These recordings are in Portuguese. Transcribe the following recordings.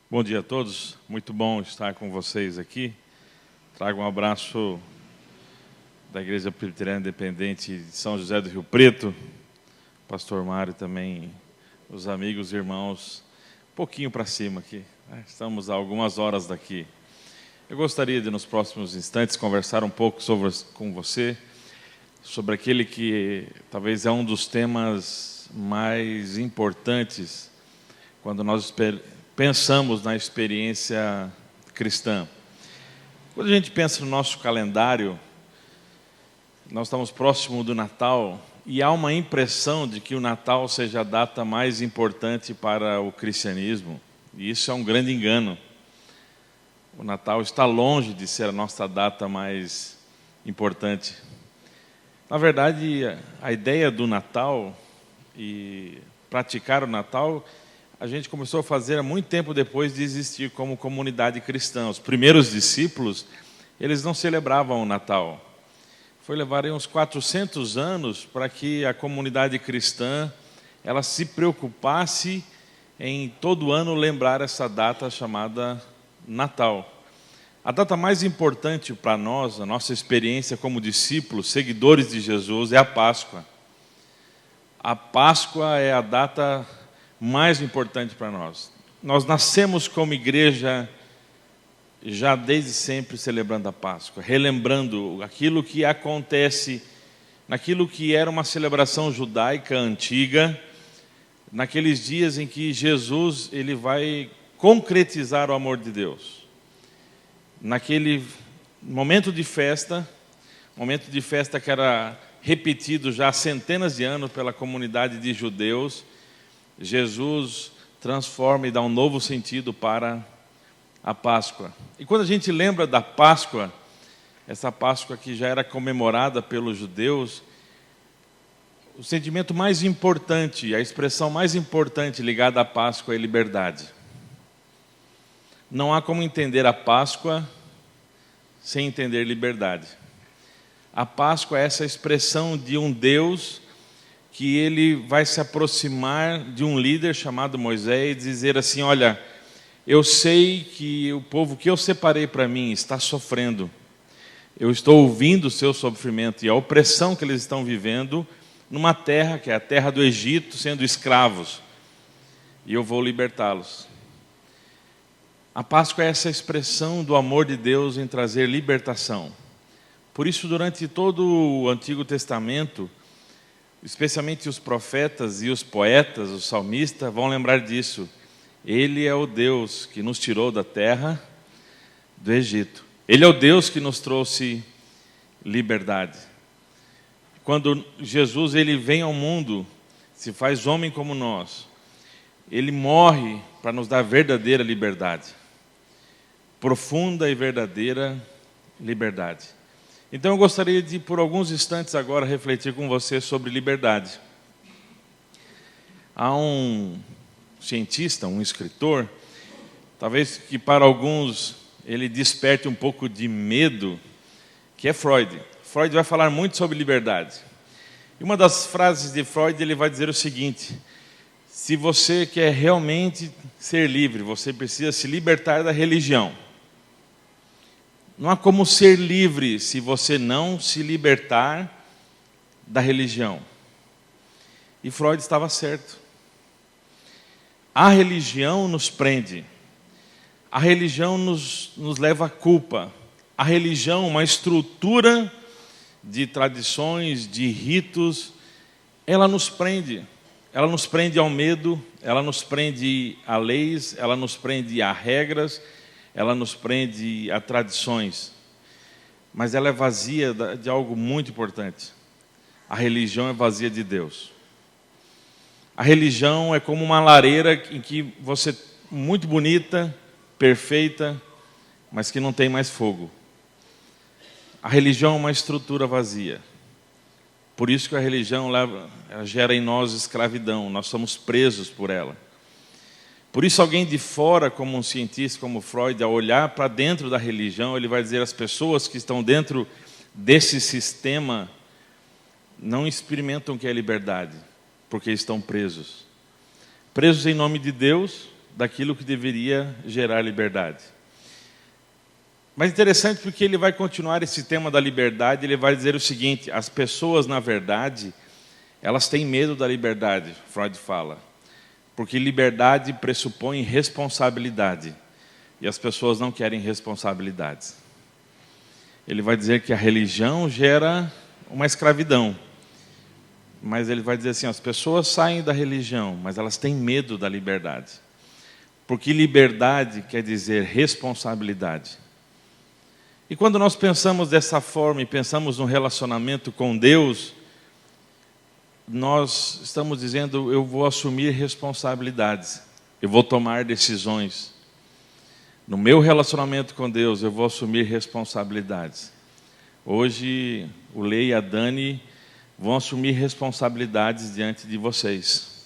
Bom dia a todos, muito bom estar com vocês aqui. Trago um abraço da Igreja Presbiteriana Independente de São José do Rio Preto, Pastor Mário também, os amigos e irmãos, um pouquinho para cima aqui, né? Estamos a algumas horas daqui. Eu gostaria de, nos próximos instantes, conversar um pouco com você sobre aquele que talvez é um dos temas mais importantes quando nós pensamos na experiência cristã. Quando a gente pensa no nosso calendário, nós estamos próximo do Natal e há uma impressão de que o Natal seja a data mais importante para o cristianismo, e isso é um grande engano. O Natal está longe de ser a nossa data mais importante. Na verdade, a ideia do Natal e praticar o Natal, a gente começou a fazer há muito tempo depois de existir como comunidade cristã. Os primeiros discípulos, eles não celebravam o Natal. Foi levar uns 400 anos para que a comunidade cristã ela se preocupasse em todo ano lembrar essa data chamada Natal. A data mais importante para nós, a nossa experiência como discípulos, seguidores de Jesus, é a Páscoa. A Páscoa é a data mais importante para nós. Nós nascemos como igreja já desde sempre celebrando a Páscoa, relembrando aquilo que acontece naquilo que era uma celebração judaica antiga, naqueles dias em que Jesus ele vai concretizar o amor de Deus. Naquele momento de festa que era repetido já há centenas de anos pela comunidade de judeus, Jesus transforma e dá um novo sentido para a Páscoa. E quando a gente lembra da Páscoa, essa Páscoa que já era comemorada pelos judeus, o sentimento mais importante, a expressão mais importante ligada à Páscoa é liberdade. Não há como entender a Páscoa sem entender liberdade. A Páscoa é essa expressão de um Deus que ele vai se aproximar de um líder chamado Moisés e dizer assim: olha, eu sei que o povo que eu separei para mim está sofrendo. Eu estou ouvindo o seu sofrimento e a opressão que eles estão vivendo numa terra que é a terra do Egito, sendo escravos. E eu vou libertá-los. A Páscoa é essa expressão do amor de Deus em trazer libertação. Por isso, durante todo o Antigo Testamento, especialmente os profetas e os poetas, os salmistas, vão lembrar disso. Ele é o Deus que nos tirou da terra do Egito. Ele é o Deus que nos trouxe liberdade. Quando Jesus ele vem ao mundo, se faz homem como nós, ele morre para nos dar verdadeira liberdade. Profunda e verdadeira liberdade. Então eu gostaria de, por alguns instantes agora, refletir com você sobre liberdade. Há um cientista, um escritor, talvez que para alguns ele desperte um pouco de medo, que é Freud. Freud vai falar muito sobre liberdade. E uma das frases de Freud, ele vai dizer o seguinte: se você quer realmente ser livre, você precisa se libertar da religião. Não há como ser livre se você não se libertar da religião. E Freud estava certo. A religião nos prende. A religião nos leva à culpa. A religião, uma estrutura de tradições, de ritos, ela nos prende. Ela nos prende ao medo, ela nos prende a leis, ela nos prende a regras, ela nos prende a tradições, mas ela é vazia de algo muito importante. A religião é vazia de Deus. A religião é como uma lareira em que você, muito bonita, perfeita, mas que não tem mais fogo. A religião é uma estrutura vazia. Por isso que a religião ela gera em nós escravidão, nós somos presos por ela. Por isso alguém de fora, como um cientista como Freud, ao olhar para dentro da religião, ele vai dizer às pessoas que estão dentro desse sistema não experimentam o que é liberdade, porque estão presos. Presos em nome de Deus, daquilo que deveria gerar liberdade. Mas interessante porque ele vai continuar esse tema da liberdade, ele vai dizer o seguinte: as pessoas, na verdade, elas têm medo da liberdade, Freud fala, porque liberdade pressupõe responsabilidade, e as pessoas não querem responsabilidades. Ele vai dizer que a religião gera uma escravidão, mas ele vai dizer assim: as pessoas saem da religião, mas elas têm medo da liberdade, porque liberdade quer dizer responsabilidade. E quando nós pensamos dessa forma e pensamos no relacionamento com Deus, nós estamos dizendo: eu vou assumir responsabilidades, eu vou tomar decisões. No meu relacionamento com Deus, eu vou assumir responsabilidades. Hoje, o Lei e a Dani vão assumir responsabilidades diante de vocês.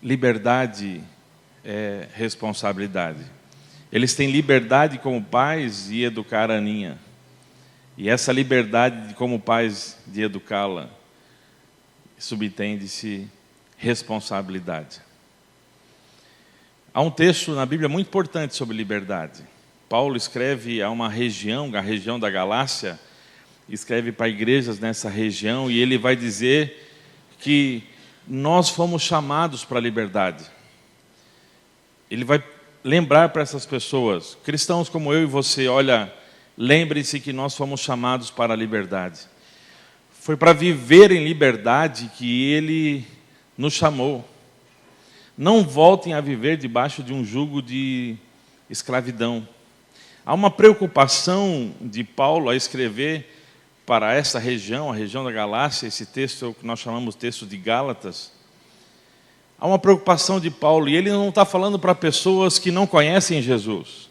Liberdade é responsabilidade. Eles têm liberdade como pais de educar a Aninha. E essa liberdade como pais de educá-la subentende-se responsabilidade. Há um texto na Bíblia muito importante sobre liberdade. Paulo escreve a uma região, a região da Galácia, escreve para igrejas nessa região, e ele vai dizer que nós fomos chamados para a liberdade. Ele vai lembrar para essas pessoas, cristãos como eu e você: olha, lembre-se que nós fomos chamados para a liberdade. Foi para viver em liberdade que Ele nos chamou. Não voltem a viver debaixo de um jugo de escravidão. Há uma preocupação de Paulo a escrever para essa região, a região da Galácia. Esse texto é o que nós chamamos de texto de Gálatas. Há uma preocupação de Paulo, e ele não está falando para pessoas que não conhecem Jesus.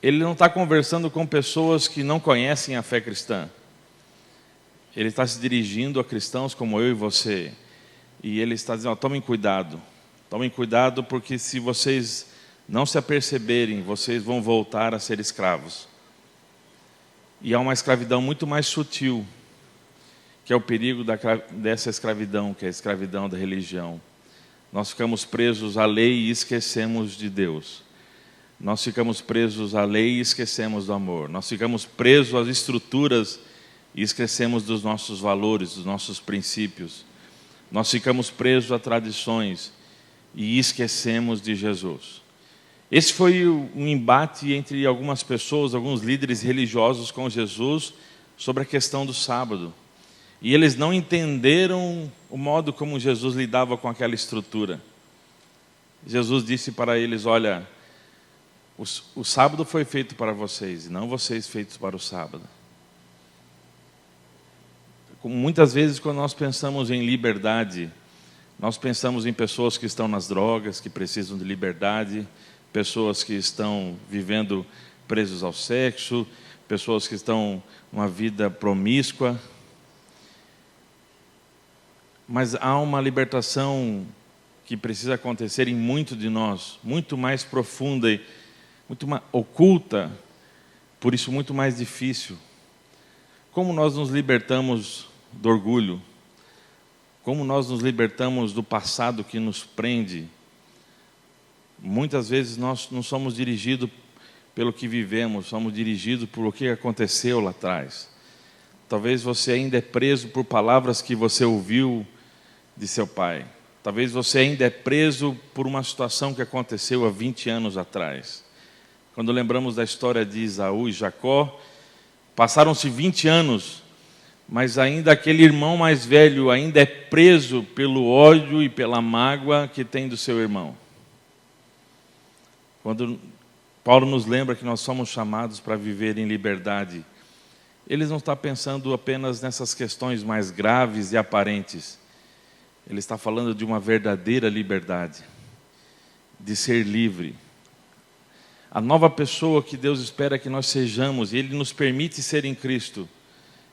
Ele não está conversando com pessoas que não conhecem a fé cristã. Ele está se dirigindo a cristãos como eu e você. E ele está dizendo: tomem cuidado, porque se vocês não se aperceberem, vocês vão voltar a ser escravos. E há uma escravidão muito mais sutil, que é o perigo dessa escravidão, que é a escravidão da religião. Nós ficamos presos à lei e esquecemos de Deus. Nós ficamos presos à lei e esquecemos do amor. Nós ficamos presos às estruturas e esquecemos dos nossos valores, dos nossos princípios. Nós ficamos presos a tradições e esquecemos de Jesus. Esse foi um embate entre algumas pessoas, alguns líderes religiosos com Jesus, sobre a questão do sábado. E eles não entenderam o modo como Jesus lidava com aquela estrutura. Jesus disse para eles: olha, o sábado foi feito para vocês, e não vocês feitos para o sábado. Muitas vezes, quando nós pensamos em liberdade, nós pensamos em pessoas que estão nas drogas, que precisam de liberdade, pessoas que estão vivendo presos ao sexo, pessoas que estão numa vida promíscua. Mas há uma libertação que precisa acontecer em muito de nós, muito mais profunda e muito mais oculta, por isso muito mais difícil. Como nós nos libertamos do orgulho? Como nós nos libertamos do passado que nos prende? Muitas vezes nós não somos dirigidos pelo que vivemos, somos dirigidos por o que aconteceu lá atrás. Talvez você ainda é preso por palavras que você ouviu de seu pai. Talvez você ainda é preso por uma situação que aconteceu há 20 anos atrás. Quando lembramos da história de Esaú e Jacó, passaram-se 20 anos, mas ainda aquele irmão mais velho ainda é preso pelo ódio e pela mágoa que tem do seu irmão. Quando Paulo nos lembra que nós somos chamados para viver em liberdade, ele não está pensando apenas nessas questões mais graves e aparentes. Ele está falando de uma verdadeira liberdade, de ser livre. A nova pessoa que Deus espera que nós sejamos, e Ele nos permite ser em Cristo,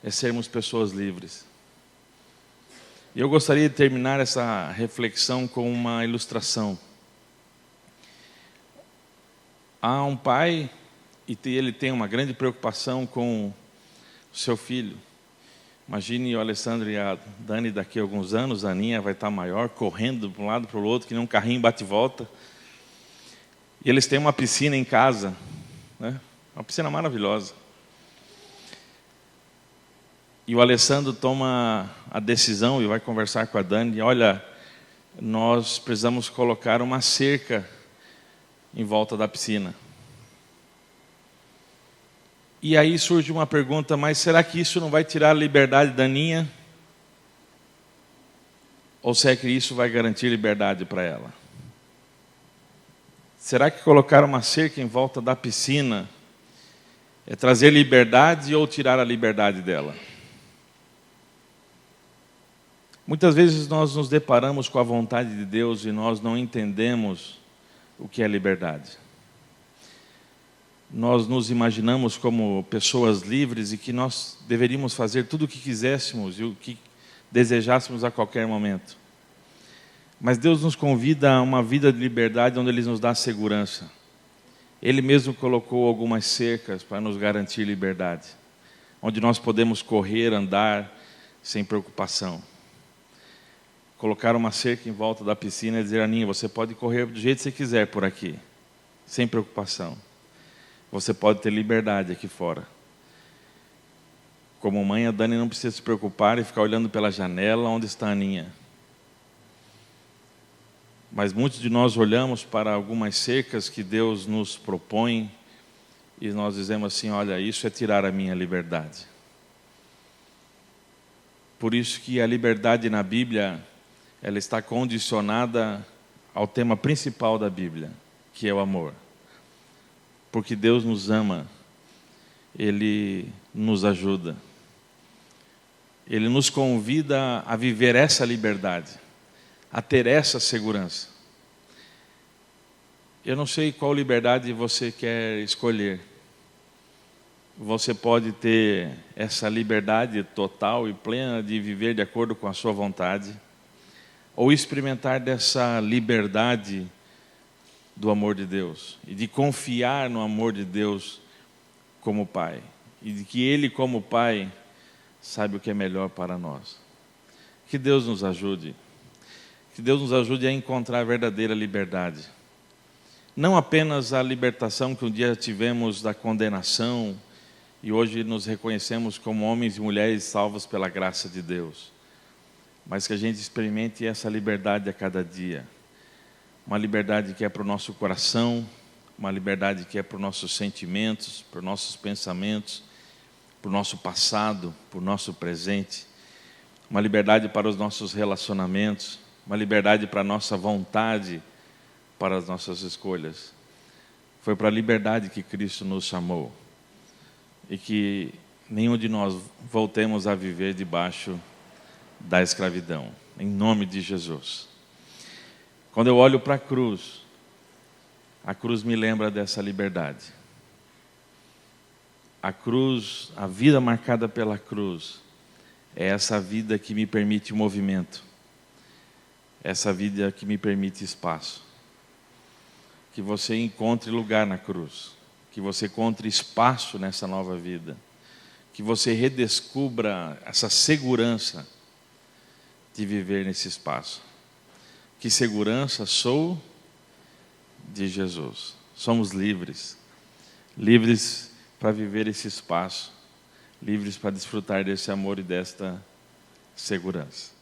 é sermos pessoas livres. E eu gostaria de terminar essa reflexão com uma ilustração. Há um pai, e ele tem uma grande preocupação com o seu filho. Imagine o Alessandro e a Dani daqui a alguns anos, a Aninha vai estar maior, correndo de um lado para o outro, que nem um carrinho bate-volta. E eles têm uma piscina em casa, né? Uma piscina maravilhosa. E o Alessandro toma a decisão e vai conversar com a Dani. Olha, nós precisamos colocar uma cerca em volta da piscina. E aí surge uma pergunta, mas será que isso não vai tirar a liberdade da Aninha? Ou será que isso vai garantir liberdade para ela? Será que colocar uma cerca em volta da piscina é trazer liberdade ou tirar a liberdade dela? Muitas vezes nós nos deparamos com a vontade de Deus e nós não entendemos o que é liberdade. Nós nos imaginamos como pessoas livres e que nós deveríamos fazer tudo o que quiséssemos e o que desejássemos a qualquer momento. Mas Deus nos convida a uma vida de liberdade onde Ele nos dá segurança. Ele mesmo colocou algumas cercas para nos garantir liberdade, onde nós podemos correr, andar sem preocupação. Colocar uma cerca em volta da piscina e dizer: Aninha, você pode correr do jeito que você quiser por aqui, sem preocupação. Você pode ter liberdade aqui fora. Como mãe, a Dani não precisa se preocupar e ficar olhando pela janela onde está a Aninha. Mas muitos de nós olhamos para algumas cercas que Deus nos propõe e nós dizemos assim: olha, isso é tirar a minha liberdade. Por isso que a liberdade na Bíblia, ela está condicionada ao tema principal da Bíblia, que é o amor. Porque Deus nos ama, Ele nos ajuda. Ele nos convida a viver essa liberdade, a ter essa segurança. Eu não sei qual liberdade você quer escolher. Você pode ter essa liberdade total e plena de viver de acordo com a sua vontade, ou experimentar dessa liberdade do amor de Deus, e de confiar no amor de Deus como Pai, e de que Ele como Pai sabe o que é melhor para nós. Que Deus nos ajude. Que Deus nos ajude a encontrar a verdadeira liberdade. Não apenas a libertação que um dia tivemos da condenação, e hoje nos reconhecemos como homens e mulheres salvos pela graça de Deus, mas que a gente experimente essa liberdade a cada dia. Uma liberdade que é para o nosso coração, uma liberdade que é para os nossos sentimentos, para os nossos pensamentos, para o nosso passado, para o nosso presente. Uma liberdade para os nossos relacionamentos, uma liberdade para a nossa vontade, para as nossas escolhas. Foi para a liberdade que Cristo nos chamou. E que nenhum de nós voltemos a viver debaixo da escravidão. Em nome de Jesus. Quando eu olho para a cruz me lembra dessa liberdade. A cruz, a vida marcada pela cruz, é essa vida que me permite movimento. Essa vida que me permite espaço. Que você encontre lugar na cruz. Que você encontre espaço nessa nova vida. Que você redescubra essa segurança de viver nesse espaço. Que segurança sou de Jesus. Somos livres. Livres para viver esse espaço. Livres para desfrutar desse amor e desta segurança.